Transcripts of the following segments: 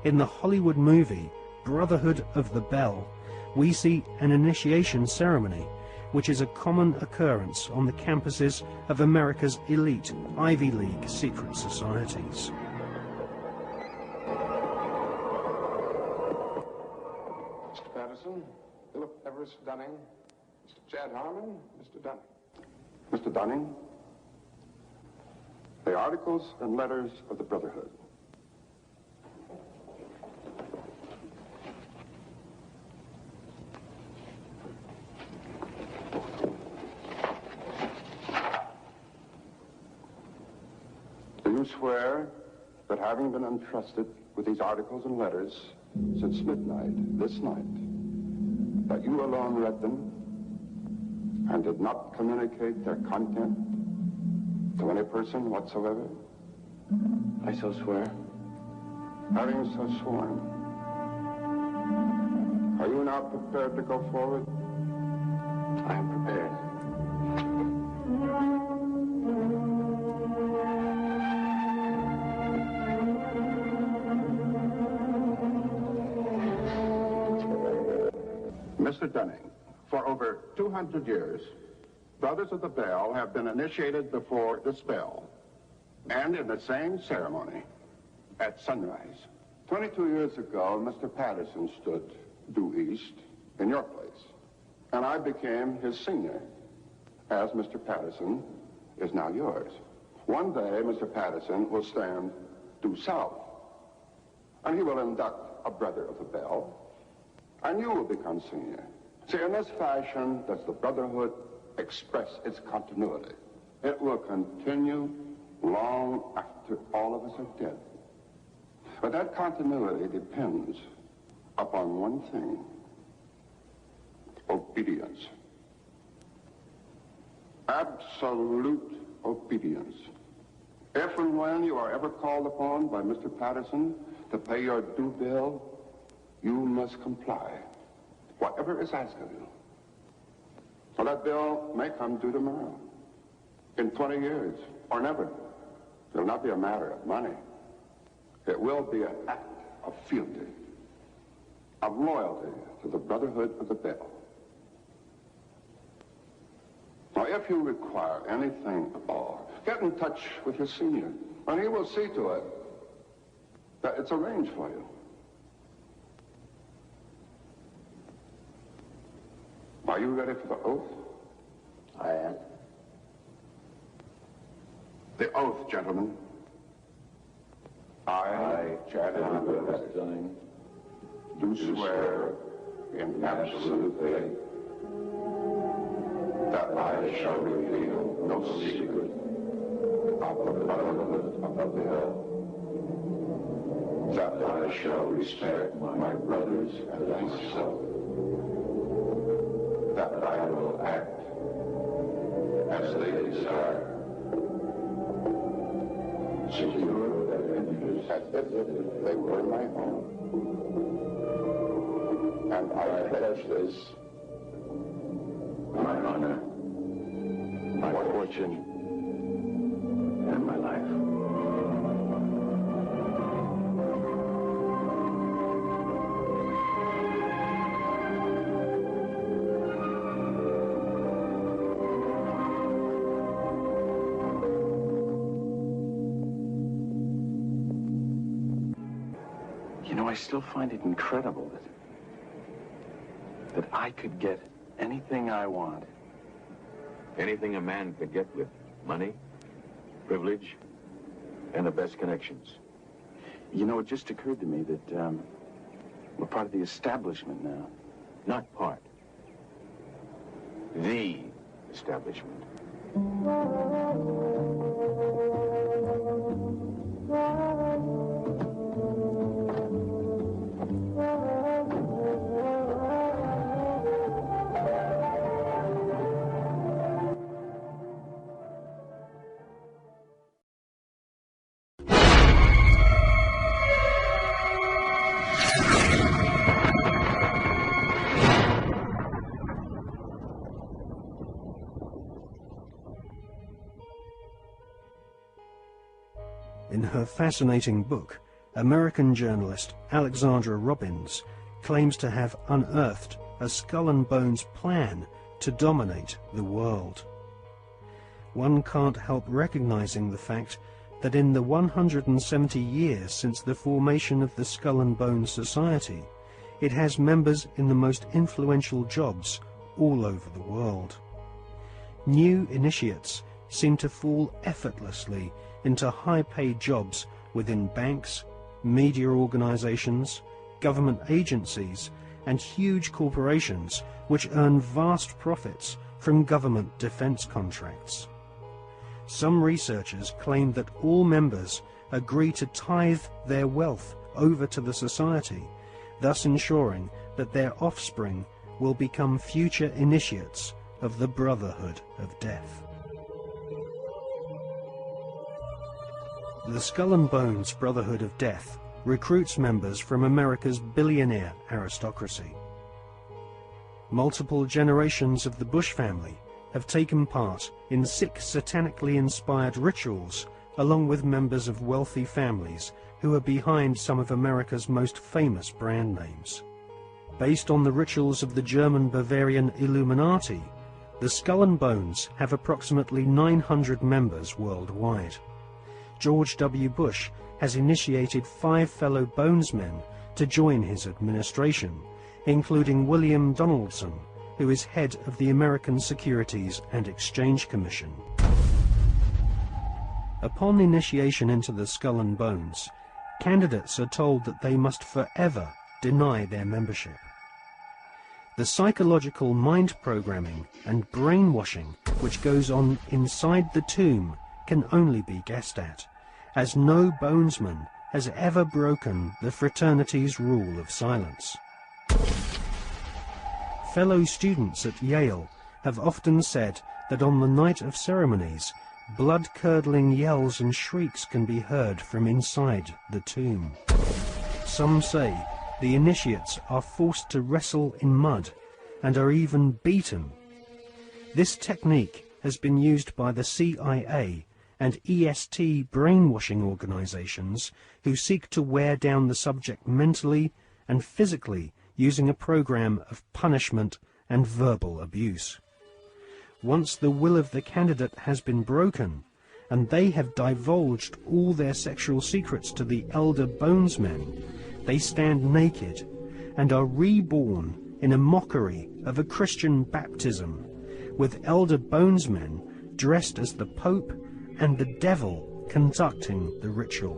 In the Hollywood movie Brotherhood of the Bell, we see an initiation ceremony, which is a common occurrence on the campuses of America's elite Ivy League secret societies. Mr. Patterson, Philip Everest Dunning, Mr. Chad Harmon, Mr. Dunning. Mr. Dunning, the articles and letters of the Brotherhood. Do you swear that having been entrusted with these articles and letters since midnight this night, that you alone read them and did not communicate their content to any person whatsoever? I so swear. Having so sworn, are you now prepared to go forward? I am prepared. Mr. Dunning, for over 200 years, Brothers of the Bell have been initiated before the spell, and in the same ceremony, at sunrise. 22 years ago, Mr. Patterson stood due east in your place, and I became his senior, as Mr. Patterson is now yours. One day, Mr. Patterson will stand due south, and he will induct a Brother of the Bell, and you will become senior. See, in this fashion does the Brotherhood express its continuity. It will continue long after all of us are dead. But that continuity depends upon one thing: obedience. Absolute obedience. If and when you are ever called upon by Mr. Patterson to pay your due bill, you must comply, whatever is asked of you. Well, that bill may come due tomorrow, in 20 years, or never. It will not be a matter of money. It will be an act of fealty, of loyalty to the Brotherhood of the Bell. Now, if you require anything at all, get in touch with your senior, and he will see to it that it's arranged for you. Are you ready for the oath? I am. The oath, gentlemen. I, Chad Dunning, do swear in absolute faith that I shall reveal no secret of the Brotherhood of the Bell, that I shall respect my brothers and myself, that I will act as they desire, secure their interests as if they were my own. And I pledge this, my honor, my fortune, and my life. I still find it incredible that I could get anything I want. Anything a man could get with money, privilege, and the best connections. You know, it just occurred to me that we're part of the establishment now. Not part. The establishment. In her fascinating book, American journalist Alexandra Robbins claims to have unearthed a skull and bones plan to dominate the world. One can't help recognizing the fact that in the 170 years since the formation of the Skull and Bones Society, it has members in the most influential jobs all over the world. New initiates seem to fall effortlessly into high-paid jobs within banks, media organizations, government agencies, and huge corporations which earn vast profits from government defense contracts. Some researchers claim that all members agree to tithe their wealth over to the society, thus ensuring that their offspring will become future initiates of the Brotherhood of Death. The Skull and Bones Brotherhood of Death recruits members from America's billionaire aristocracy. Multiple generations of the Bush family have taken part in 6 satanically inspired rituals along with members of wealthy families who are behind some of America's most famous brand names. Based on the rituals of the German Bavarian Illuminati, the Skull and Bones have approximately 900 members worldwide. George W. Bush has initiated 5 fellow Bonesmen to join his administration, including William Donaldson, who is head of the American Securities and Exchange Commission. Upon initiation into the Skull and Bones, candidates are told that they must forever deny their membership. The psychological mind programming and brainwashing which goes on inside the tomb can only be guessed at, as no Bonesman has ever broken the fraternity's rule of silence. Fellow students at Yale have often said that on the night of ceremonies, blood-curdling yells and shrieks can be heard from inside the tomb. Some say the initiates are forced to wrestle in mud and are even beaten. This technique has been used by the CIA and EST brainwashing organizations who seek to wear down the subject mentally and physically using a program of punishment and verbal abuse. Once the will of the candidate has been broken, and they have divulged all their sexual secrets to the elder Bonesmen, they stand naked and are reborn in a mockery of a Christian baptism, with elder Bonesmen dressed as the Pope and the Devil conducting the ritual.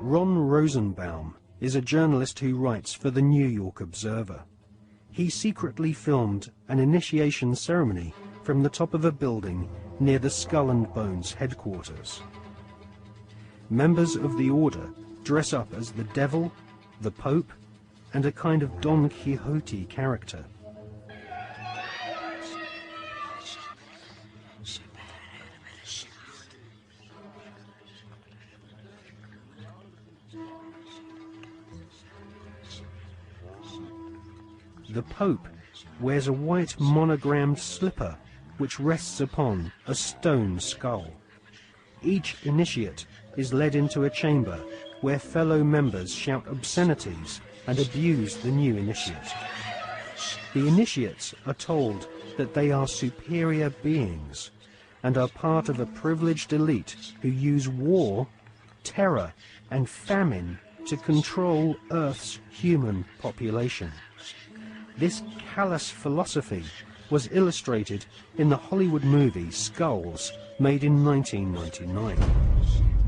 Ron Rosenbaum is a journalist who writes for the New York Observer. He secretly filmed an initiation ceremony from the top of a building near the Skull and Bones headquarters. Members of the order dress up as the Devil, the Pope, and a kind of Don Quixote character. The Pope wears a white monogrammed slipper which rests upon a stone skull. Each initiate is led into a chamber where fellow members shout obscenities and abuse the new initiate. The initiates are told that they are superior beings and are part of a privileged elite who use war, terror, and famine to control Earth's human population. This callous philosophy was illustrated in the Hollywood movie Skulls, made in 1999.